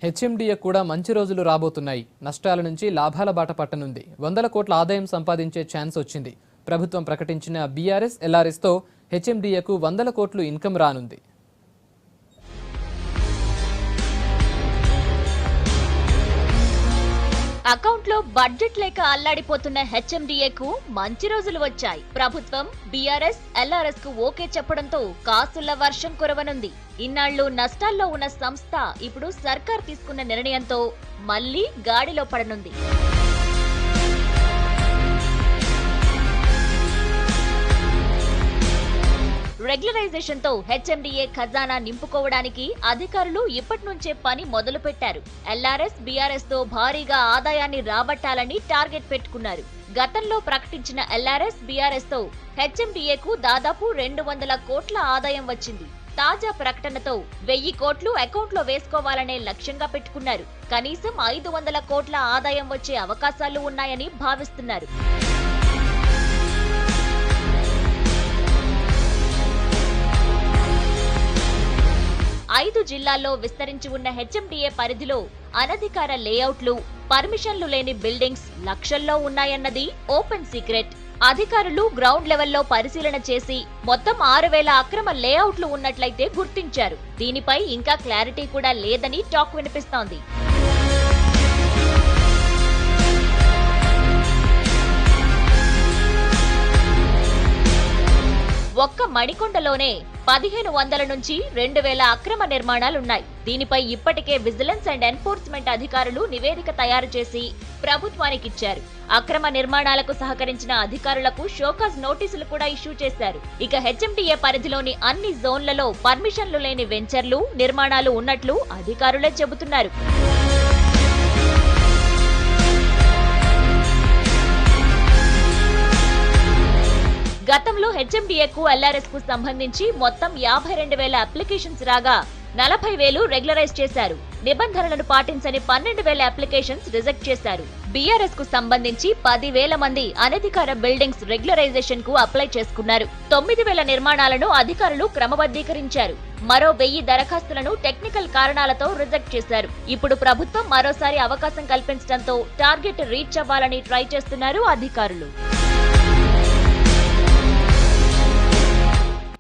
HMDA కూడా మంచి రోజులు రాబోతున్నాయి. నష్టాల నుంచి లాభాల బాట పట్టనుంది. 100 కోట్ల ఆదాయం సంపాదించే ఛాన్స్ వచ్చింది. ప్రభుత్వం ప్రకటించిన బీఆర్ఎస్, ఎల్ఆర్ఎస్తో హెచ్ఎండిఏకు 100 కోట్లు ఇన్కమ్ రానుంది. అకౌంట్లో బడ్జెట్ లేక అల్లాడిపోతున్న హెచ్ఎండిఏకు మంచి రోజులు వచ్చాయి. ప్రభుత్వం బీఆర్ఎస్, ఎల్ఆర్ఎస్ కు ఓకే చెప్పడంతో కాసుల వర్షం కురవనుంది. ఇన్నాళ్లు నష్టాల్లో ఉన్న సంస్థ ఇప్పుడు సర్కార్ తీసుకున్న నిర్ణయంతో మళ్లీ గాడిలో పడనుంది. రెగ్యులరైజేషన్ తో హెచ్ఎండిఏ ఖజానా నింపుకోవడానికి అధికారులు ఇప్పటి నుంచే పని మొదలు పెట్టారు. ఎల్ఆర్ఎస్, బీఆర్ఎస్ తో భారీగా ఆదాయాన్ని రాబట్టాలని టార్గెట్ పెట్టుకున్నారు. గతంలో ప్రకటించిన ఎల్ఆర్ఎస్, బీఆర్ఎస్ తో హెచ్ఎండిఏకు దాదాపు 200 కోట్ల ఆదాయం వచ్చింది. తాజా ప్రకటనతో 1000 కోట్లు అకౌంట్లో వేసుకోవాలనే లక్ష్యంగా పెట్టుకున్నారు. కనీసం 500 కోట్ల ఆదాయం వచ్చే అవకాశాలు ఉన్నాయని భావిస్తున్నారు. 5 జిల్లాల్లో విస్తరించి ఉన్న హెచ్ఎండిఏ పరిధిలో అనధికార లేఅవుట్లు, పర్మిషన్లు లేని బిల్డింగ్స్ లక్షల్లో ఉన్నాయన్నది ఓపెన్ సీక్రెట్. అధికారులు గ్రౌండ్ లెవెల్లో పరిశీలన చేసి మొత్తం 6000 అక్రమ లేఅవుట్లు ఉన్నట్లయితే గుర్తించారు. దీనిపై ఇంకా క్లారిటీ కూడా లేదని టాక్ వినిపిస్తోంది. ఒక్క మణికొండలోనే 1500 నుంచి 2000 అక్రమ నిర్మాణాలున్నాయి. దీనిపై ఇప్పటికే విజిలెన్స్ అండ్ ఎన్ఫోర్స్మెంట్ అధికారులు నివేదిక తయారు చేసి ప్రభుత్వానికిచ్చారు. అక్రమ నిర్మాణాలకు సహకరించిన అధికారులకు షోకాజ్ నోటీసులు కూడా ఇష్యూ చేశారు. ఇక హెచ్ఎండిఏ పరిధిలోని అన్ని జోన్లలో పర్మిషన్లు లేని వెంచర్లు, నిర్మాణాలు ఉన్నట్లు అధికారులే చెబుతున్నారు. గతంలో హెచ్ఎండిఏకు, ఎల్ఆర్ఎస్ కు సంబంధించి మొత్తం 52,000 అప్లికేషన్స్ రాగా 40,000 రెగ్యులరైజ్ చేశారు. నిబంధనలను పాటించని 12,000 అప్లికేషన్స్ రిజెక్ట్ చేశారు. బీఆర్ఎస్ కు సంబంధించి 10,000 మంది అనధికార బిల్డింగ్స్ రెగ్యులరైజేషన్ కు అప్లై చేసుకున్నారు. 9,000 నిర్మాణాలను అధికారులు క్రమబద్ధీకరించారు. మరో 1000 దరఖాస్తులను టెక్నికల్ కారణాలతో రిజెక్ట్ చేశారు. ఇప్పుడు ప్రభుత్వం మరోసారి అవకాశం కల్పించడంతో టార్గెట్ రీచ్ అవ్వాలని ట్రై చేస్తున్నారు అధికారులు.